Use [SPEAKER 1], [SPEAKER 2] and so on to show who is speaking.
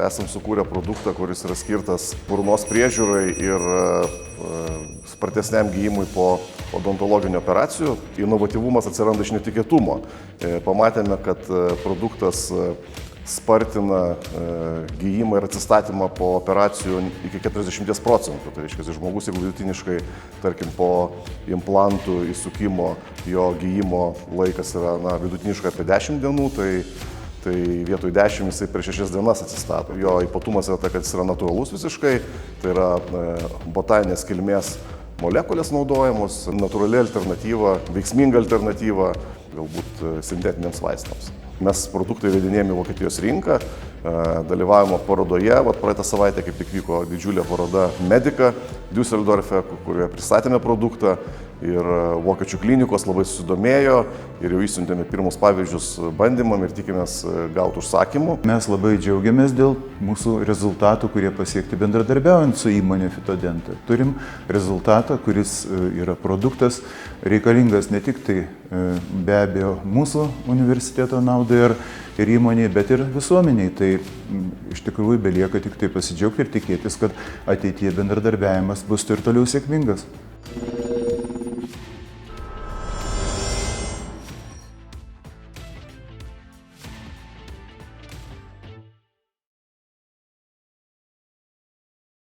[SPEAKER 1] esam sukūrę produktą, kuris yra skirtas burnos priežiūrai ir spartesniam gijimui po odontologinių operacijų. Inovatyvumas atsiranda iš netikėtumo. Pamatėme, kad produktas spartina gijimą ir atsistatymą po operacijų iki 40%. Tai reiškia, žmogus, jeigu vidutiniškai, tarkim, po implantų įsukimo jo gijimo laikas yra vidutiniškai apie 10 dienų, tai vietoj 10 jisai per 6 dienas atsistato. Jo ypatumas yra tai, kad jis yra natūralus visiškai, tai yra botaninės kilmės molekulės naudojamos, natūrali alternatyva, veiksminga alternatyva galbūt sintetiniams vaistams. Mes produktai įvedinėjame į Vokietijos rinką, dalyvavimo parodoje. Praeitą savaitę kaip tik vyko didžiulė paroda Medica Düsseldorfe, kurioje pristatėme produktą ir vokiečių klinikos labai susidomėjo ir jau išsiuntėme pirmus pavyzdžius bandymam ir tikimės gauti užsakymų.
[SPEAKER 2] Mes labai džiaugiamės dėl mūsų rezultatų, kurie pasiekti bendradarbiaujant su įmonė Fitodenta. Turim rezultatą, kuris yra produktas reikalingas ne tik tai be abejo mūsų universiteto naudai ir įmoniai, bet ir visuomeniai. Tai iš tikrųjų belieka tik tai pasidžiaugti ir tikėtis, kad ateityje bendradarbiavimas bus ir toliau sėkmingas.